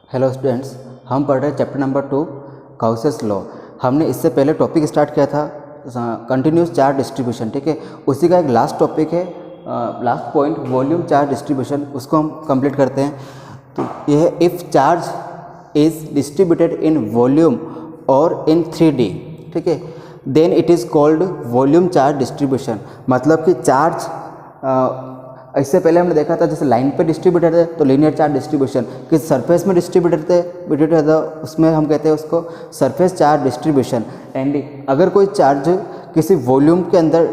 Hello students, हम पढ़ रहे हैं चैप्टर नंबर 2 गाउसेस लॉ। हमने इससे पहले टॉपिक स्टार्ट किया था कंटिन्यूस चार्ज डिस्ट्रीब्यूशन। ठीक है, उसी का एक लास्ट टॉपिक है, last point volume charge distribution, उसको हम कंप्लीट करते हैं। तो यह है if charge is distributed in volume और इन 3D, ठीक है, then it is called volume charge distribution. मतलब कि चार्ज इससे पहले हमने देखा था जैसे लाइन पे डिस्ट्रीब्यूटेड है तो लीनियर चार्ज डिस्ट्रीब्यूशन, किस सरफेस में डिस्ट्रीब्यूटेड है उसमें हम कहते हैं उसको सरफेस चार्ज डिस्ट्रीब्यूशन। एंड अगर कोई चार्ज किसी वॉल्यूम के अंदर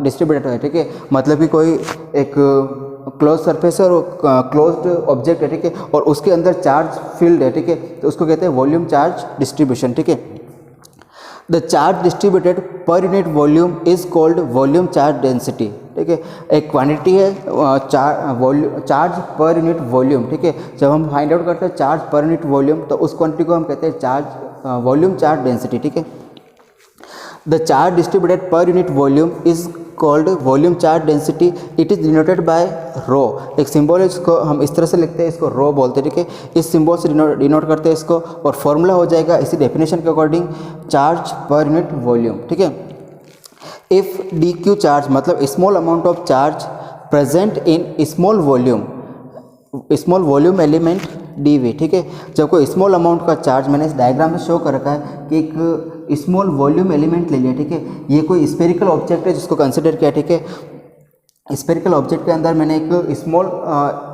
डिस्ट्रीब्यूटेड है, ठीक है, मतलब कि कोई एक क्लोज सरफेस है और क्लोज्ड ऑब्जेक्ट है, ठीक है, और उसके अंदर चार्ज फील्ड है, ठीक है, तो उसको कहते हैं वॉल्यूम चार्ज डिस्ट्रीब्यूशन। ठीक है, the charge distributed per unit volume is called volume charge density. ठीक है, एक क्वांटिटी है चार्ज पर यूनिट वॉल्यूम। ठीक है, जब हम फाइंड आउट करते हैं चार्ज पर यूनिट वॉल्यूम तो उस क्वांटिटी को हम कहते हैं चार्ज वॉल्यूम चार्ज डेंसिटी। ठीक है, the charge distributed per unit volume is called volume charge density. It is denoted by rho. एक सिंबल है, इसको हम इस तरह से लिखते हैं, इसको रो बोलते हैं। ठीक है, इस सिंबल से डिनोट करते हैं इसको, और फॉर्मूला हो जाएगा इसी डेफिनेशन के according charge per unit volume. ठीक है, इफ़ डी क्यू चार्ज मतलब small amount of charge present in small volume element d we. ठीक है, जब कोई स्मॉल अमाउंट का चार्ज, मैंने इस डायग्राम में शो कर रखा है कि एक स्मॉल वॉल्यूम एलिमेंट ले लिया। ठीक है, ये कोई स्फेरिकल ऑब्जेक्ट है जिसको कंसिडर किया। ठीक है, स्फेरिकल ऑब्जेक्ट के अंदर मैंने एक स्मॉल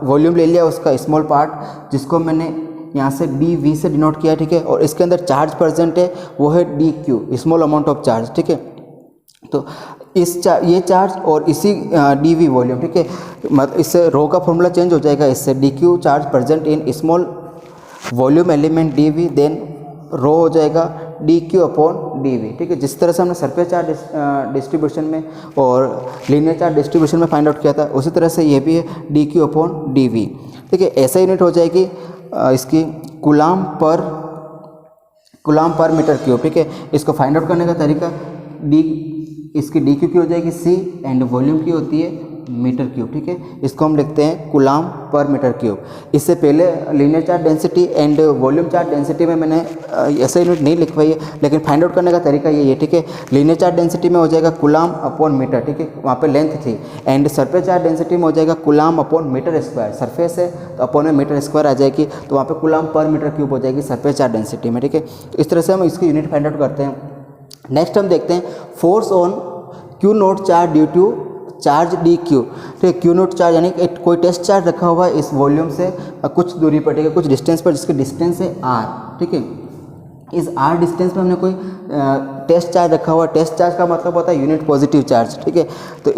वॉल्यूम ले लिया, उसका स्मॉल पार्ट जिसको मैंने यहाँ से डी वी से डिनोट किया। ठीक है, और इसके अंदर चार्ज प्रेजेंट है वो है d Q, small amount of charge. ठीक है, तो ये चार्ज और इसी डी वी वॉल्यूम, ठीक है, मतलब इससे रो का फॉर्मूला चेंज हो जाएगा, इससे d q charge present in small volume element d V, then rho हो जाएगा d q upon d we. ठीक है, जिस तरह से हमने सरफेस चार्ज डिस्ट्रीब्यूशन में और लीनियर चार्ज डिस्ट्रीब्यूशन में फाइंड आउट किया था, उसी तरह से ये भी है d q upon d we. ठीक है, ऐसा यूनिट हो जाएगी इसकी कूलाम पर मीटर क्यूब। ठीक है, इसको फाइंड आउट करने का तरीका इसकी डी क्यू की हो जाएगी सी एंड वॉल्यूम की होती है मीटर क्यूब। ठीक है, इसको हम लिखते हैं कूलाम पर मीटर क्यूब। इससे पहले linear charge density and volume charge density में मैंने ऐसा यूनिट नहीं लिखवाई है, लेकिन फाइंड आउट करने का तरीका ये है। ठीक है, लीनियर चार्ज डेंसिटी में हो जाएगा कूलाम अपॉन मीटर। ठीक है, वहाँ पे लेंथ थी, एंड सरफेस चार्ज डेंसिटी में हो जाएगा coulomb upon metre square. Surface है तो अपॉन में मीटर स्क्वायर आ जाएगी, तो वहाँ पे कूलाम पर मीटर क्यूब हो जाएगी सरफेस चार्ज डेंसिटी में। ठीक है, इस तरह से हम इसकी यूनिट फाइंड आउट करते हैं। नेक्स्ट हम देखते हैं force on q naught charge due to charge d q. ठीक है, क्यू नोट चार्ज यानी कोई टेस्ट चार्ज रखा हुआ है इस वॉल्यूम से कुछ दूरी पर, ठीक है, कुछ डिस्टेंस पर, जिसकी डिस्टेंस है आर। ठीक है, इस आर डिस्टेंस पर हमने कोई टेस्ट चार्ज रखा हुआ है। टेस्ट चार्ज का मतलब होता है यूनिट पॉजिटिव चार्ज। ठीक है, तो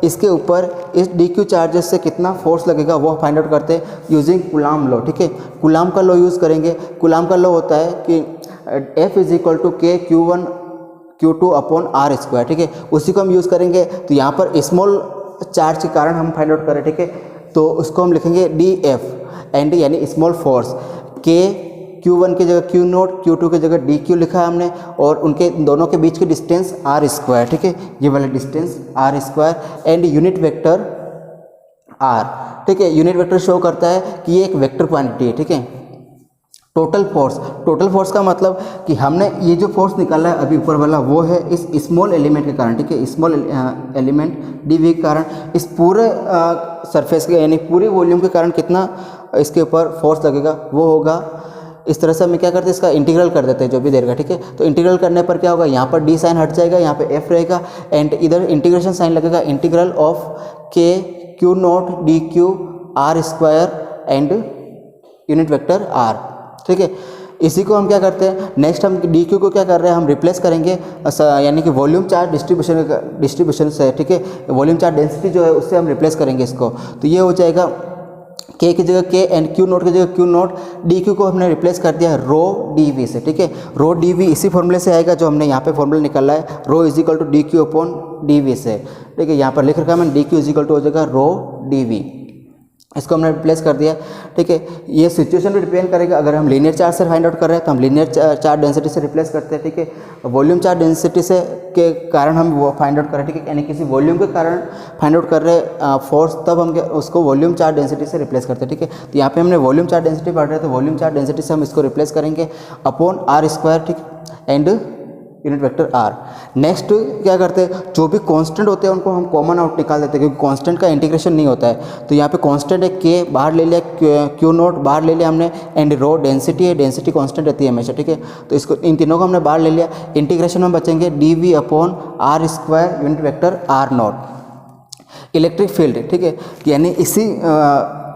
इसके ऊपर इस डी क्यू चार्जेस से कितना फोर्स लगेगा वो फाइंड आउट करते हैं यूजिंग कूलाम लॉ। ठीक है, कूलाम का लॉ यूज़ करेंगे। कूलाम का लॉ होता है कि F इज इक्वल टू के Q1 Q2 upon r square. ठीक है, उसी को हम यूज़ करेंगे। तो यहाँ पर स्मॉल चार्ज के कारण हम फाइंड आउट करें। ठीक है, तो उसको हम लिखेंगे डी एफ एंड यानी स्मॉल फोर्स के Q1 की जगह Q नोट, Q2 की जगह डी क्यू लिखा है हमने, और उनके दोनों के बीच की डिस्टेंस आर स्क्वायर। ठीक है, ये वाला distance r square and unit vector r. ठीक है, यूनिट वेक्टर शो करता है कि ये एक वेक्टर क्वांटिटी है। ठीक है, टोटल फोर्स का मतलब कि हमने ये जो फोर्स निकाला है अभी ऊपर वाला वो है इस स्मॉल एलिमेंट के कारण। ठीक है, स्मॉल एलिमेंट डी वी के कारण इस पूरे सरफेस के यानी पूरी वॉल्यूम के कारण कितना इसके ऊपर फोर्स लगेगा वो होगा। इस तरह से हम क्या करते हैं, इसका इंटीग्रल कर देते हैं जो भी देगा। ठीक है, तो इंटीग्रल करने पर क्या होगा, यहाँ पर डी साइन हट जाएगा, यहाँ पे एफ रहेगा, एंड इधर इंटीग्रेशन साइन लगेगा, integral of k q naught d q r square and unit vector r. ठीक है, इसी को हम क्या करते हैं, नेक्स्ट हम डी क्यू को क्या कर रहे हैं, हम रिप्लेस करेंगे यानी कि वॉल्यूम चार्ज डिस्ट्रीब्यूशन से। ठीक है, वॉल्यूम चार्ज डेंसिटी जो है उससे हम रिप्लेस करेंगे इसको। तो ये हो जाएगा के की जगह के एंड क्यू नोट की जगह क्यू नोट, डी क्यू को हमने रिप्लेस कर दिया है रो डी वी से। ठीक है, रो डी वी इसी फॉर्मूले से आएगा जो हमने यहाँ पे फॉर्मूला निकाला है, rho is equal to d q upon d V से। ठीक है, यहाँ पर लिख रखा है मैंने d q is equal to हो जाएगा रो डी वी इसको हमने रिप्लेस कर दिया, ठीक है। ये सिचुएशन पे डिपेंड करेगा, अगर हम लीनियर चार्ज से फाइंड आउट कर रहे हैं तो हम लीनियर चार्ज डेंसिटी से रिप्लेस करते हैं, ठीक है। वॉल्यूम चार्ज डेंसिटी से के कारण हम वो फाइंड आउट कर रहे हैं, ठीक है, यानी किसी वॉल्यूम के कारण फाइंड आउट कर रहे हैं फोर्स, तब हम उसको वॉल्यूम चार्ज डेंसिटी से रिप्लेस करते हैं, ठीक है। तो यहाँ पे हमने वॉल्यूम चार्ज डेंसिटी पढ़ रहे हैं, तो वॉल्यूम चार्ज डेंसिटी से हम इसको रिप्लेस करेंगे अपॉन आर स्क्वायर, ठीक, and unit vector r. Next क्या करते हैं, जो भी कांस्टेंट होते हैं उनको हम कॉमन आउट निकाल देते हैं, क्योंकि कांस्टेंट का इंटीग्रेशन नहीं होता है। तो यहाँ पे कांस्टेंट है के, बाहर ले लिया, क्यू नोट बाहर ले लिया हमने, एंड रो डेंसिटी है, डेंसिटी कांस्टेंट रहती है हमेशा, ठीक है। तो इसको इन तीनों को हमने बाहर ले लिया, इंटीग्रेशन में बचेंगे d v upon r square unit vector r naught. Electric field, ठीक है, यानी इसी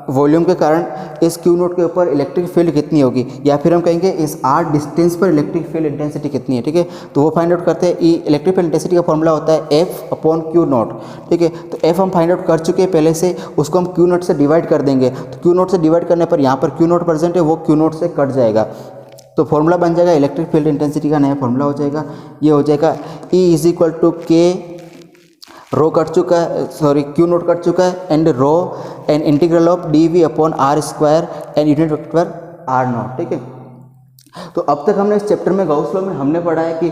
वॉल्यूम के कारण इस क्यू नोट के ऊपर इलेक्ट्रिक फील्ड कितनी होगी, या फिर हम कहेंगे इस आर डिस्टेंस पर इलेक्ट्रिक फील्ड इंटेंसिटी कितनी है, ठीक है। तो वो फाइंड आउट करते हैं। इलेक्ट्रिक फील्ड इंटेंसिटी का फॉर्मूला होता है एफ अपॉन क्यू नोट, ठीक है। तो एफ हम फाइंड आउट कर चुके हैं पहले से, उसको हम क्यू नोट से डिवाइड कर देंगे। तो क्यू नोट से डिवाइड करने पर यहाँ पर क्यू नोट प्रेजेंट है, वो क्यू नोट से कट जाएगा, तो फॉर्मूला बन जाएगा इलेक्ट्रिक फील्ड इंटेंसिटी का नया फॉर्मूला हो जाएगा, ये हो जाएगा E इज इक्वल टू के, रो कट चुका है, सॉरी क्यू नोट कट चुका है, and rho and integral of d v upon r square and unit vector r naught, ठीक है। तो अब तक हमने इस चैप्टर में गॉस लॉ में हमने पढ़ा है कि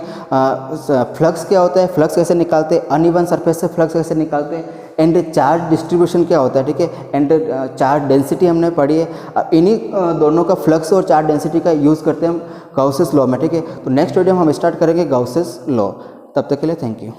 फ्लक्स क्या होता है, फ्लक्स कैसे निकालते हैं, अनइवन सरफेस से फ्लक्स कैसे निकालते हैं, एंड चार्ज डिस्ट्रीब्यूशन क्या होता है, ठीक है, एंड चार्ज डेंसिटी हमने पढ़ी है। अब इन्हीं दोनों का फ्लक्स और चार्ज डेंसिटी का यूज़ करते हैं हम गाउसेस लॉ में, ठीक है। तो नेक्स्ट वीडियो में हम स्टार्ट करेंगे गाउसेस लॉ। तब तक के लिए थैंक यू।